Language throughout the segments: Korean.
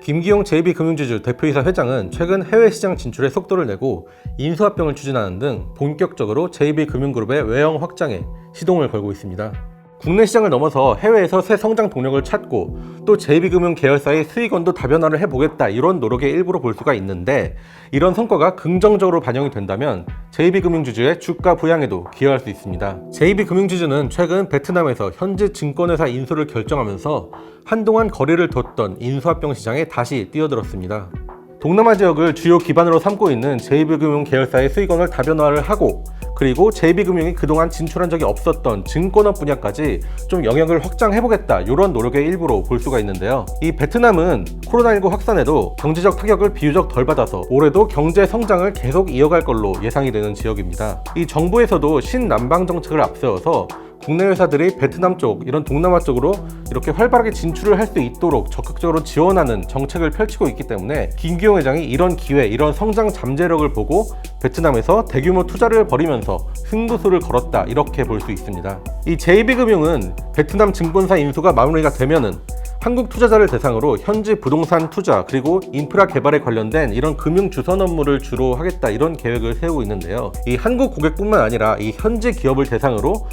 김기용 JB금융지주 대표이사 회장은 최근 해외 시장 진출에 속도를 내고 인수합병을 추진하는 등 본격적으로 JB금융그룹의 외형 확장에 시동을 걸고 있습니다. 국내 시장을 넘어서 해외에서 새 성장 동력을 찾고 또 JB금융 계열사의 수익원도 다변화를 해보겠다, 이런 노력의 일부로 볼 수가 있는데, 이런 성과가 긍정적으로 반영이 된다면 JB금융지주의 주가 부양에도 기여할 수 있습니다. JB금융지주는 최근 베트남에서 현지 증권회사 인수를 결정하면서 한동안 거리를 뒀던 인수합병 시장에 다시 뛰어들었습니다. 동남아 지역을 주요 기반으로 삼고 있는 JB금융 계열사의 수익원을 다변화를 하고, 그리고 JB금융이 그동안 진출한 적이 없었던 증권업 분야까지 좀 영역을 확장해보겠다, 이런 노력의 일부로 볼 수가 있는데요. 이 베트남은 코로나19 확산에도 경제적 타격을 비교적 덜 받아서 올해도 경제 성장을 계속 이어갈 걸로 예상이 되는 지역입니다. 이 정부에서도 신남방 정책을 앞세워서 국내 회사들이 베트남 쪽, 이런 동남아 쪽으로 이렇게 활발하게 진출을 할 수 있도록 적극적으로 지원하는 정책을 펼치고 있기 때문에 김기용 회장이 이런 기회, 이런 성장 잠재력을 보고 베트남에서 대규모 투자를 벌이면서 승부수를 걸었다, 이렇게 볼 수 있습니다. 이 JB금융은 베트남 증권사 인수가 마무리가 되면은 한국 투자자를 대상으로 현지 부동산 투자 그리고 인프라 개발에 관련된 이런 금융 주선 업무를 주로 하겠다, 이런 계획을 세우고 있는데요. 이 한국 고객뿐만 아니라 이 현지 기업을 대상으로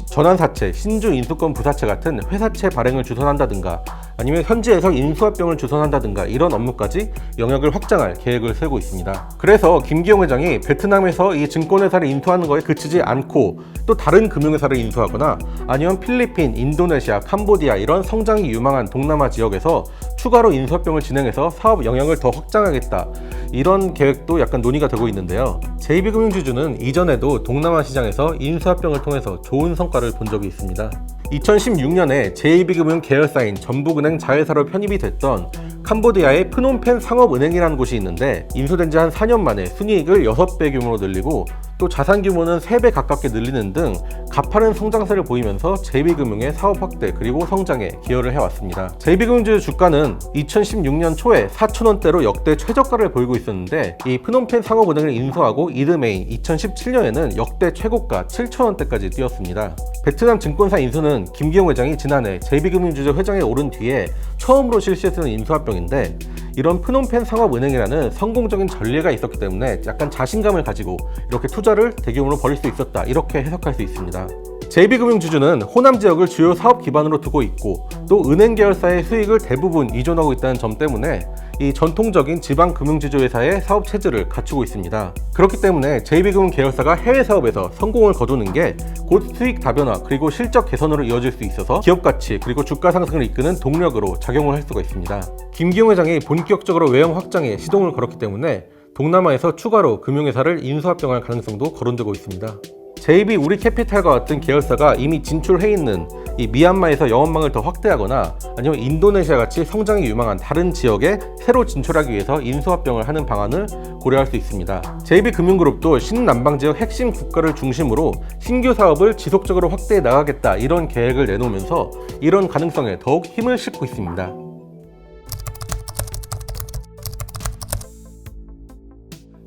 전환사채, 신주 인수권 부사채 같은 회사채 발행을 주선한다든가 아니면 현지에서 인수합병을 주선한다든가 이런 업무까지 영역을 확장할 계획을 세우고 있습니다. 그래서 김기용 회장이 베트남에서 이 증권회사를 인수하는 거에 그치지 않고 또 다른 금융회사를 인수하거나 아니면 필리핀, 인도네시아, 캄보디아 이런 성장이 유망한 동남아 지역에서 추가로 인수합병을 진행해서 사업 영역을 더 확장하겠다, 이런 계획도 약간 논의가 되고 있는데요. JB금융지주는 이전에도 동남아 시장에서 인수합병을 통해서 좋은 성과를 본 적이 있습니다. 2016년에 JB금융 계열사인 전북은행 자회사로 편입이 됐던 캄보디아의 프놈펜 상업은행이라는 곳이 있는데, 인수된 지 한 4년 만에 순이익을 6배 규모로 늘리고 또 자산 규모는 3배 가깝게 늘리는 등 가파른 성장세를 보이면서 JB금융의 사업 확대 그리고 성장에 기여를 해왔습니다. JB금융지주 주가는 2016년 초에 4,000원대로 역대 최저가를 보이고 있었는데, 이 프놈펜 상업은행을 인수하고 이듬해인 2017년에는 역대 최고가 7,000원대까지 뛰었습니다. 베트남 증권사 인수는 김기용 회장이 지난해 JB금융지주 회장에 오른 뒤에 처음으로 실시했던 인수합병인데, 이런 프놈펜 상업은행이라는 성공적인 전례가 있었기 때문에 약간 자신감을 가지고 이렇게 투자를 대규모로 벌일 수 있었다, 이렇게 해석할 수 있습니다. JB금융지주는 호남 지역을 주요 사업 기반으로 두고 있고 또 은행 계열사의 수익을 대부분 이존하고 있다는 점 때문에 이 전통적인 지방 금융지주 회사의 사업 체질을 갖추고 있습니다. 그렇기 때문에 JB금융 계열사가 해외 사업에서 성공을 거두는 게 곧 수익 다변화 그리고 실적 개선으로 이어질 수 있어서 기업 가치 그리고 주가 상승을 이끄는 동력으로 작용을 할 수가 있습니다. 김기용 회장이 본격적으로 외형 확장에 시동을 걸었기 때문에 동남아에서 추가로 금융회사를 인수합병할 가능성도 거론되고 있습니다. JB 우리캐피탈과 같은 계열사가 이미 진출해 있는 이 미얀마에서 영업망을 더 확대하거나 아니면 인도네시아 같이 성장이 유망한 다른 지역에 새로 진출하기 위해서 인수합병을 하는 방안을 고려할 수 있습니다. JB금융그룹도 신남방 지역 핵심 국가를 중심으로 신규 사업을 지속적으로 확대해 나가겠다, 이런 계획을 내놓으면서 이런 가능성에 더욱 힘을 싣고 있습니다.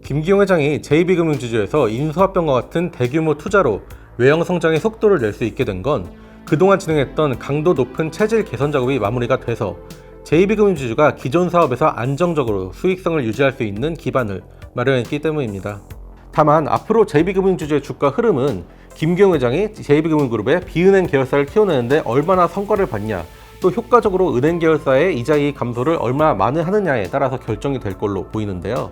김기용 회장이 JB금융지주에서 인수합병과 같은 대규모 투자로 외형 성장의 속도를 낼 수 있게 된 건 그동안 진행했던 강도 높은 체질 개선 작업이 마무리가 돼서 JB금융지주가 기존 사업에서 안정적으로 수익성을 유지할 수 있는 기반을 마련했기 때문입니다. 다만 앞으로 JB금융지주의 주가 흐름은 김기용 회장이 JB금융그룹의 비은행 계열사를 키워내는데 얼마나 성과를 봤냐, 또 효과적으로 은행 계열사의 이자이익 감소를 얼마나 많이 하느냐에 따라서 결정이 될 걸로 보이는데요.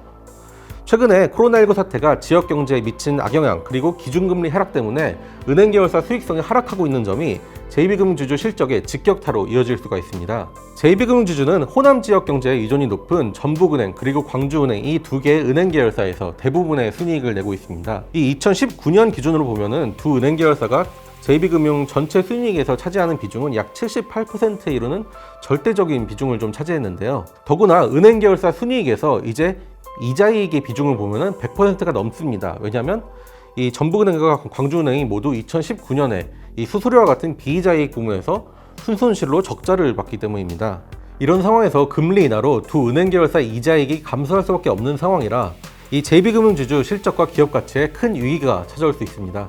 최근에 코로나19 사태가 지역 경제에 미친 악영향 그리고 기준금리 하락 때문에 은행 계열사 수익성이 하락하고 있는 점이 JB금융지주 실적의 직격타로 이어질 수가 있습니다. JB금융지주는 호남 지역 경제에 의존이 높은 전북은행 그리고 광주은행 이 두 개의 은행 계열사에서 대부분의 순이익을 내고 있습니다. 이 2019년 기준으로 보면은 두 은행 계열사가 JB금융 전체 순이익에서 차지하는 비중은 약 78%에 이르는 절대적인 비중을 좀 차지했는데요. 더구나 은행 계열사 순이익에서 이제 이자이익의 비중을 보면은 100%가 넘습니다. 왜냐하면 이 전북은행과 광주은행이 모두 2019년에 이 수수료와 같은 비이자이익 부문에서 순손실로 적자를 봤기 때문입니다. 이런 상황에서 금리 인하로 두 은행 계열사 이자이익이 감소할 수밖에 없는 상황이라 이 JB금융지주 실적과 기업 가치에 큰 위기가 찾아올 수 있습니다.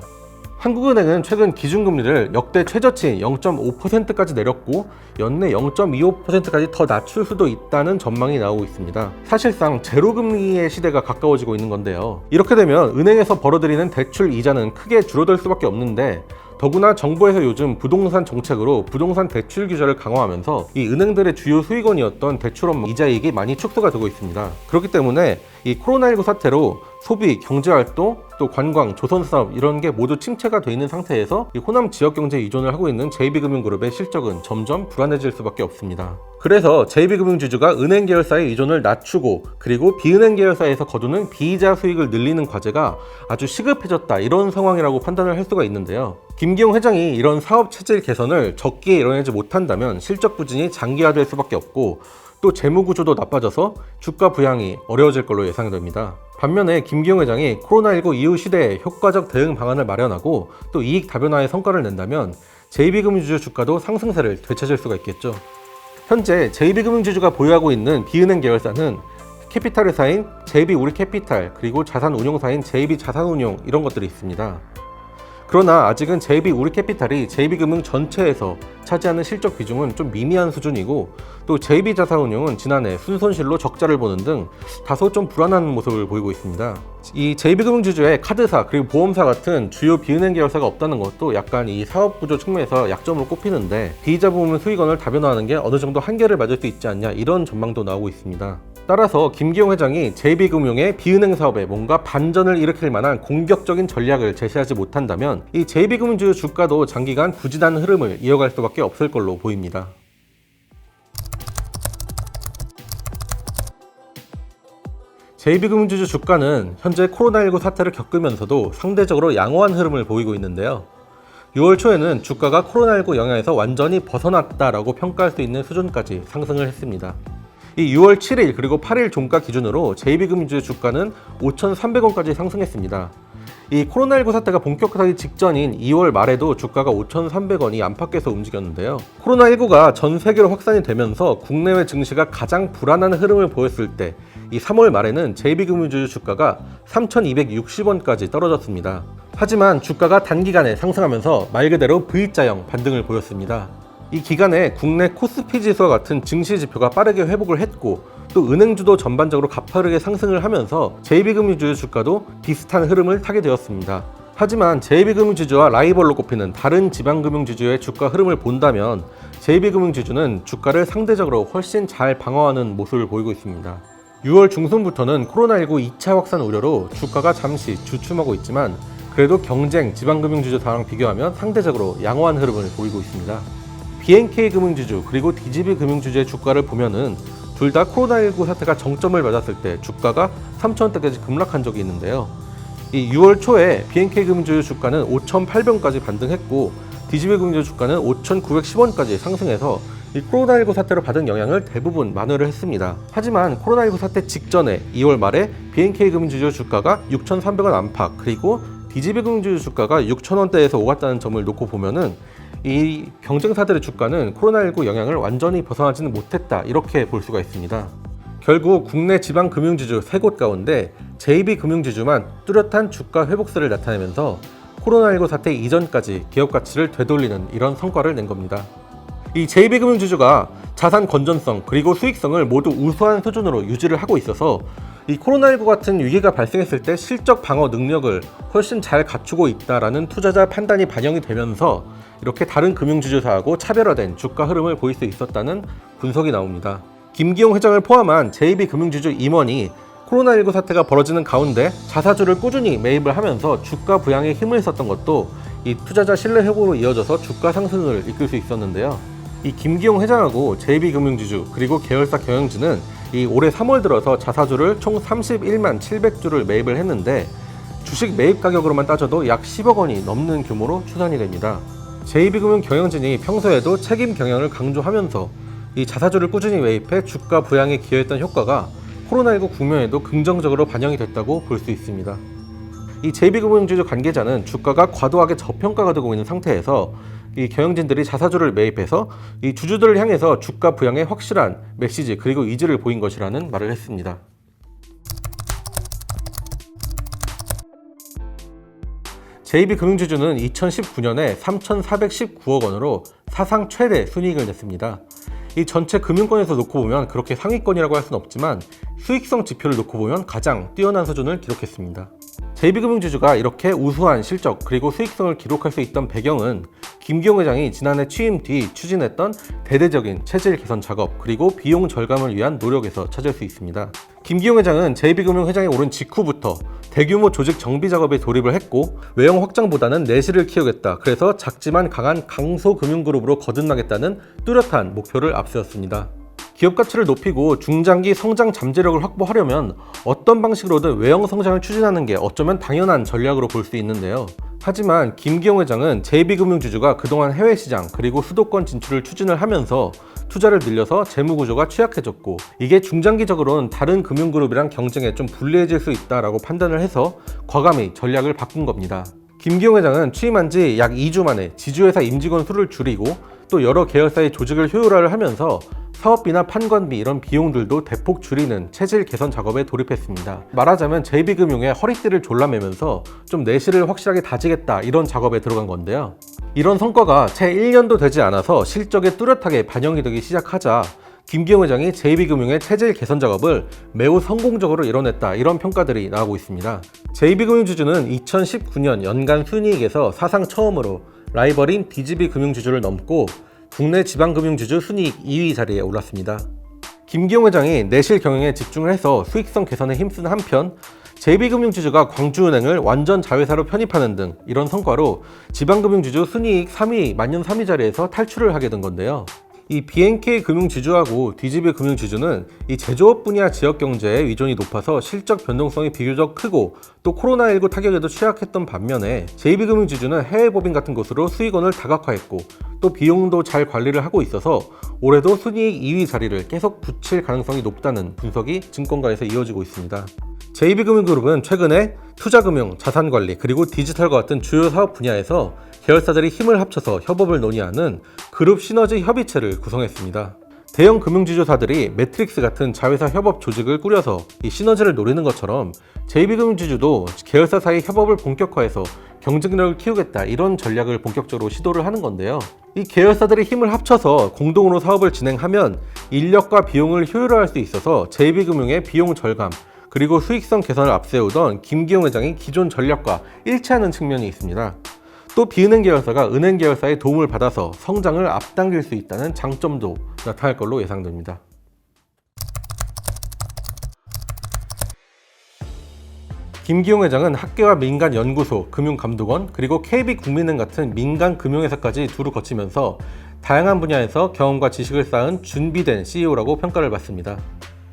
한국은행은 최근 기준금리를 역대 최저치인 0.5%까지 내렸고 연내 0.25%까지 더 낮출 수도 있다는 전망이 나오고 있습니다. 사실상 제로금리의 시대가 가까워지고 있는 건데요. 이렇게 되면 은행에서 벌어들이는 대출 이자는 크게 줄어들 수밖에 없는데, 더구나 정부에서 요즘 부동산 정책으로 부동산 대출 규제를 강화하면서 이 은행들의 주요 수익원이었던 대출업 이자이익이 많이 축소가 되고 있습니다. 그렇기 때문에 이 코로나19 사태로 소비, 경제활동, 또 관광, 조선사업 이런 게 모두 침체가 돼 있는 상태에서 이 호남 지역 경제에 의존을 하고 있는 JB금융그룹의 실적은 점점 불안해질 수밖에 없습니다. 그래서 JB금융지주가 은행 계열사의 의존을 낮추고, 그리고 비은행 계열사에서 거두는 비이자 수익을 늘리는 과제가 아주 시급해졌다, 이런 상황이라고 판단을 할 수가 있는데요. 김기용 회장이 이런 사업 체질 개선을 적기에 이뤄내지 못한다면 실적 부진이 장기화될 수밖에 없고, 또 재무 구조도 나빠져서 주가 부양이 어려워질 걸로 예상됩니다. 반면에 김기용 회장이 코로나19 이후 시대에 효과적 대응 방안을 마련하고 또 이익 다변화의 성과를 낸다면 JB금융지주 주가도 상승세를 되찾을 수가 있겠죠. 현재 JB금융지주가 보유하고 있는 비은행 계열사는 캐피탈 회사인 JB우리캐피탈, 그리고 자산운용사인 JB자산운용, 이런 것들이 있습니다. 그러나 아직은 JB우리캐피탈이 JB금융 전체에서 차지하는 실적 비중은 좀 미미한 수준이고, 또 JB자산운용은 지난해 순손실로 적자를 보는 등 다소 좀 불안한 모습을 보이고 있습니다. 이 JB금융지주의 카드사 그리고 보험사 같은 주요 비은행 계열사가 없다는 것도 약간 이 사업 구조 측면에서 약점으로 꼽히는데, 비이자 부문 수익원을 다변화하는 게 어느 정도 한계를 맞을 수 있지 않냐, 이런 전망도 나오고 있습니다. 따라서 김기용 회장이 JB금융의 비은행 사업에 뭔가 반전을 일으킬 만한 공격적인 전략을 제시하지 못한다면 이 JB금융지주 주가도 장기간 부진한 흐름을 이어갈 수밖에 없을 걸로 보입니다. JB금융지주 주가는 현재 코로나19 사태를 겪으면서도 상대적으로 양호한 흐름을 보이고 있는데요. 6월 초에는 주가가 코로나19 영향에서 완전히 벗어났다라고 평가할 수 있는 수준까지 상승을 했습니다. 이 6월 7일 그리고 8일 종가 기준으로 JB금융지주 주가는 5,300원까지 상승했습니다. 이 코로나19 사태가 본격화하기 직전인 2월 말에도 주가가 5,300원이 안팎에서 움직였는데요. 코로나19가 전 세계로 확산이 되면서 국내외 증시가 가장 불안한 흐름을 보였을 때 이 3월 말에는 JB금융지주 주가가 3,260원까지 떨어졌습니다. 하지만 주가가 단기간에 상승하면서 말 그대로 V자형 반등을 보였습니다. 이 기간에 국내 코스피 지수와 같은 증시 지표가 빠르게 회복을 했고, 또 은행주도 전반적으로 가파르게 상승을 하면서 JB금융지주 주가도 비슷한 흐름을 타게 되었습니다. 하지만 JB금융지주와 라이벌로 꼽히는 다른 지방금융지주의 주가 흐름을 본다면 JB금융지주는 주가를 상대적으로 훨씬 잘 방어하는 모습을 보이고 있습니다. 6월 중순부터는 코로나19 2차 확산 우려로 주가가 잠시 주춤하고 있지만, 그래도 경쟁 지방금융지주사랑 비교하면 상대적으로 양호한 흐름을 보이고 있습니다. BNK금융지주 그리고 DGB금융지주의 주가를 보면은 둘 다 코로나19 사태가 정점을 맞았을 때 주가가 3,000원대까지 급락한 적이 있는데요. 이 6월 초에 BNK금융지주 주가는 5,800원까지 반등했고, DGB금융지주 주가는 5,910원까지 상승해서 이 코로나19 사태로 받은 영향을 대부분 만회를 했습니다. 하지만 코로나19 사태 직전에 2월 말에 BNK금융지주 주가가 6,300원 안팎, 그리고 DGB금융지주 주가가 6,000원대에서 오갔다는 점을 놓고 보면은 이 경쟁사들의 주가는 코로나19 영향을 완전히 벗어나지는 못했다, 이렇게 볼 수가 있습니다. 결국 국내 지방금융지주 3곳 가운데 JB금융지주만 뚜렷한 주가 회복세를 나타내면서 코로나19 사태 이전까지 기업 가치를 되돌리는 이런 성과를 낸 겁니다. 이 JB금융지주가 자산 건전성 그리고 수익성을 모두 우수한 수준으로 유지를 하고 있어서 이 코로나19 같은 위기가 발생했을 때 실적 방어 능력을 훨씬 잘 갖추고 있다라는 투자자 판단이 반영이 되면서 이렇게 다른 금융지주사하고 차별화된 주가 흐름을 보일 수 있었다는 분석이 나옵니다. 김기용 회장을 포함한 JB금융지주 임원이 코로나19 사태가 벌어지는 가운데 자사주를 꾸준히 매입을 하면서 주가 부양에 힘을 썼던 것도 이 투자자 신뢰 회복으로 이어져서 주가 상승을 이끌 수 있었는데요. 이 김기용 회장하고 JB금융지주 그리고 계열사 경영진은 이 올해 3월 들어서 자사주를 총 31만 700주를 매입을 했는데, 주식 매입 가격으로만 따져도 약 10억 원이 넘는 규모로 추산이 됩니다. JB금융 경영진이 평소에도 책임 경영을 강조하면서 이 자사주를 꾸준히 매입해 주가 부양에 기여했던 효과가 코로나19 국면에도 긍정적으로 반영이 됐다고 볼 수 있습니다. 이 JB금융지주 관계자는 주가가 과도하게 저평가가 되고 있는 상태에서 이 경영진들이 자사주를 매입해서 이 주주들을 향해서 주가 부양에 확실한 메시지 그리고 의지를 보인 것이라는 말을 했습니다. JB금융지주는 2019년에 3,419억 원으로 사상 최대 순이익을 냈습니다. 이 전체 금융권에서 놓고 보면 그렇게 상위권이라고 할 수는 없지만 수익성 지표를 놓고 보면 가장 뛰어난 수준을 기록했습니다. JB금융지주가 이렇게 우수한 실적 그리고 수익성을 기록할 수 있던 배경은 김기용 회장이 지난해 취임 뒤 추진했던 대대적인 체질 개선 작업 그리고 비용 절감을 위한 노력에서 찾을 수 있습니다. 김기용 회장은 JB금융 회장이 오른 직후부터 대규모 조직 정비 작업에 돌입을 했고 외형 확장보다는 내실을 키우겠다. 그래서 작지만 강한 강소금융그룹으로 거듭나겠다는 뚜렷한 목표를 앞세웠습니다. 기업 가치를 높이고 중장기 성장 잠재력을 확보하려면 어떤 방식으로든 외형 성장을 추진하는 게 어쩌면 당연한 전략으로 볼 수 있는데요. 하지만 김기용 회장은 JB금융지주가 그동안 해외 시장 그리고 수도권 진출을 추진을 하면서 투자를 늘려서 재무 구조가 취약해졌고 이게 중장기적으로는 다른 금융그룹이랑 경쟁에 좀 불리해질 수 있다라고 판단을 해서 과감히 전략을 바꾼 겁니다. 김기용 회장은 취임한 지 약 2주 만에 지주회사 임직원 수를 줄이고 또 여러 계열사의 조직을 효율화를 하면서 사업비나 판관비 이런 비용들도 대폭 줄이는 체질 개선 작업에 돌입했습니다. 말하자면 JB금융의 허리띠를 졸라매면서 좀 내실을 확실하게 다지겠다 이런 작업에 들어간 건데요. 이런 성과가 채 1년도 되지 않아서 실적에 뚜렷하게 반영이 되기 시작하자 김기용 회장이 JB금융의 체질 개선 작업을 매우 성공적으로 이뤄냈다 이런 평가들이 나오고 있습니다. JB금융지주는 2019년 연간 순이익에서 사상 처음으로 라이벌인 DGB금융지주를 넘고 국내 지방금융지주 순이익 2위 자리에 올랐습니다. 김기용 회장이 내실 경영에 집중을 해서 수익성 개선에 힘쓰는 한편 JB금융지주가 광주은행을 완전 자회사로 편입하는 등 이런 성과로 지방금융지주 순이익 3위, 만년 3위 자리에서 탈출을 하게 된 건데요. 이 BNK 금융지주하고 DGB 금융지주는 이 제조업 분야 지역 경제에 의존이 높아서 실적 변동성이 비교적 크고 또 코로나19 타격에도 취약했던 반면에 JB금융지주는 해외 법인 같은 곳으로 수익원을 다각화했고 또 비용도 잘 관리를 하고 있어서 올해도 순이익 2위 자리를 계속 붙일 가능성이 높다는 분석이 증권가에서 이어지고 있습니다. JB금융그룹은 최근에 투자금융, 자산관리, 그리고 디지털과 같은 주요 사업 분야에서 계열사들이 힘을 합쳐서 협업을 논의하는 그룹 시너지 협의체를 구성했습니다. 대형 금융지주사들이 매트릭스 같은 자회사 협업 조직을 꾸려서 이 시너지를 노리는 것처럼 JB금융지주도 계열사 사이 협업을 본격화해서 경쟁력을 키우겠다 이런 전략을 본격적으로 시도를 하는 건데요. 이 계열사들이 힘을 합쳐서 공동으로 사업을 진행하면 인력과 비용을 효율화할 수 있어서 JB금융의 비용 절감 그리고 수익성 개선을 앞세우던 김기용 회장이 기존 전략과 일치하는 측면이 있습니다. 또 비은행 계열사가 은행 계열사의 도움을 받아서 성장을 앞당길 수 있다는 장점도 나타날 걸로 예상됩니다. 김기용 회장은 학계와 민간 연구소, 금융감독원, 그리고 KB국민은행 같은 민간 금융회사까지 두루 거치면서 다양한 분야에서 경험과 지식을 쌓은 준비된 CEO라고 평가를 받습니다.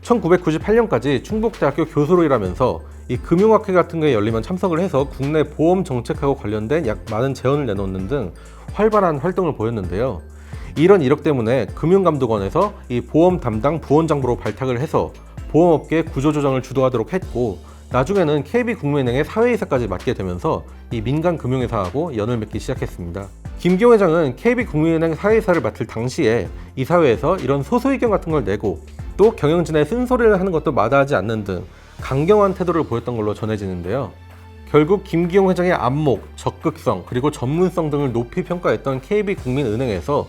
1998년까지 충북대학교 교수로 일하면서 이 금융학회 같은 거에 열리면 참석을 해서 국내 보험 정책하고 관련된 많은 제언을 내놓는 등 활발한 활동을 보였는데요. 이런 이력 때문에 금융감독원에서 이 보험 담당 부원장부로 발탁을 해서 보험업계 구조조정을 주도하도록 했고 나중에는 KB국민은행의 사회이사까지 맡게 되면서 이 민간 금융회사하고 연을 맺기 시작했습니다. 김기용 회장은 KB국민은행 사회이사를 맡을 당시에 이 사회에서 이런 소수의견 같은 걸 내고 또 경영진의 쓴소리를 하는 것도 마다하지 않는 등 강경한 태도를 보였던 걸로 전해지는데요. 결국 김기용 회장의 안목, 적극성, 그리고 전문성 등을 높이 평가했던 KB국민은행에서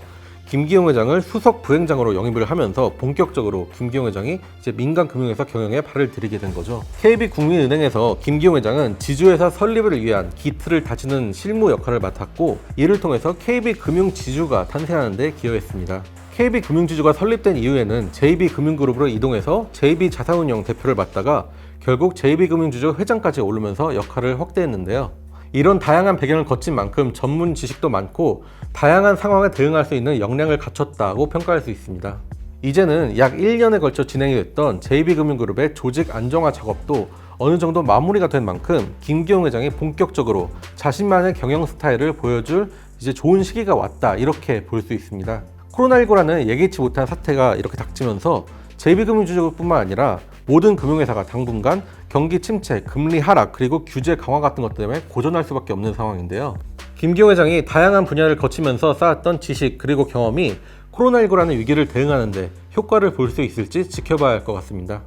김기용 회장을 수석 부행장으로 영입을 하면서 본격적으로 김기용 회장이 이제 민간 금융회사 경영에 발을 들이게 된 거죠. KB국민은행에서 김기용 회장은 지주회사 설립을 위한 기틀을 다지는 실무 역할을 맡았고 이를 통해서 KB금융지주가 탄생하는 데 기여했습니다. KB금융지주가 설립된 이후에는 JB금융그룹으로 이동해서 JB자산운용 대표를 맡다가 결국 JB금융지주 회장까지 오르면서 역할을 확대했는데요. 이런 다양한 배경을 거친 만큼 전문 지식도 많고 다양한 상황에 대응할 수 있는 역량을 갖췄다고 평가할 수 있습니다. 이제는 약 1년에 걸쳐 진행이 됐던 JB금융그룹의 조직 안정화 작업도 어느 정도 마무리가 된 만큼 김기용 회장이 본격적으로 자신만의 경영 스타일을 보여줄 이제 좋은 시기가 왔다 이렇게 볼 수 있습니다. 코로나19라는 예기치 못한 사태가 이렇게 닥치면서 JB금융지주뿐만 아니라 모든 금융회사가 당분간 경기 침체, 금리 하락, 그리고 규제 강화 같은 것 때문에 고전할 수밖에 없는 상황인데요. 김기용 회장이 다양한 분야를 거치면서 쌓았던 지식 그리고 경험이 코로나19라는 위기를 대응하는 데 효과를 볼 수 있을지 지켜봐야 할 것 같습니다.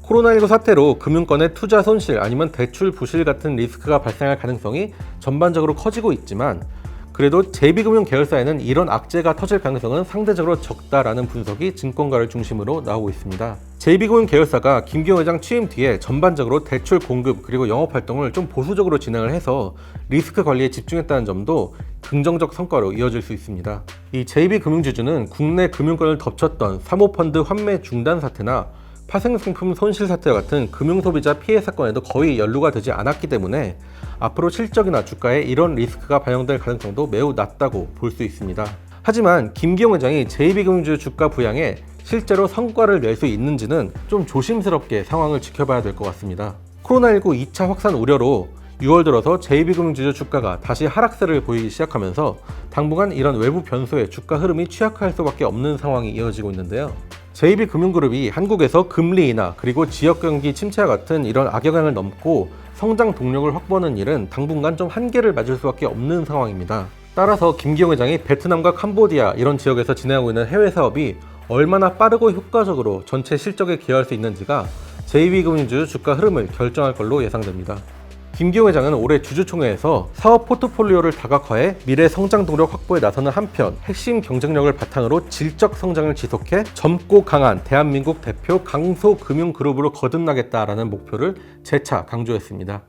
코로나19 사태로 금융권의 투자 손실 아니면 대출 부실 같은 리스크가 발생할 가능성이 전반적으로 커지고 있지만 그래도 JB금융 계열사에는 이런 악재가 터질 가능성은 상대적으로 적다라는 분석이 증권가를 중심으로 나오고 있습니다. JB금융 계열사가 김기용 회장 취임 뒤에 전반적으로 대출 공급 그리고 영업 활동을 좀 보수적으로 진행을 해서 리스크 관리에 집중했다는 점도 긍정적 성과로 이어질 수 있습니다. 이 JB금융지주는 국내 금융권을 덮쳤던 사모펀드 환매 중단 사태나 파생상품 손실 사태와 같은 금융소비자 피해 사건에도 거의 연루가 되지 않았기 때문에 앞으로 실적이나 주가에 이런 리스크가 반영될 가능성도 매우 낮다고 볼 수 있습니다. 하지만 김기용 회장이 JB금융주 주가 부양에 실제로 성과를 낼 수 있는지는 좀 조심스럽게 상황을 지켜봐야 될 것 같습니다. 코로나19 2차 확산 우려로 6월 들어서 JB금융주주 주가가 다시 하락세를 보이기 시작하면서 당분간 이런 외부 변수에 주가 흐름이 취약할 수밖에 없는 상황이 이어지고 있는데요. JB금융그룹이 한국에서 금리 인하 그리고 지역 경기 침체와 같은 이런 악영향을 넘고 성장 동력을 확보하는 일은 당분간 좀 한계를 맞을 수밖에 없는 상황입니다. 따라서 김기용 회장이 베트남과 캄보디아 이런 지역에서 진행하고 있는 해외 사업이 얼마나 빠르고 효과적으로 전체 실적에 기여할 수 있는지가 JB금융주 주가 흐름을 결정할 걸로 예상됩니다. 김기용 회장은 올해 주주총회에서 사업 포트폴리오를 다각화해 미래 성장 동력 확보에 나서는 한편 핵심 경쟁력을 바탕으로 질적 성장을 지속해 젊고 강한 대한민국 대표 강소금융그룹으로 거듭나겠다라는 목표를 재차 강조했습니다.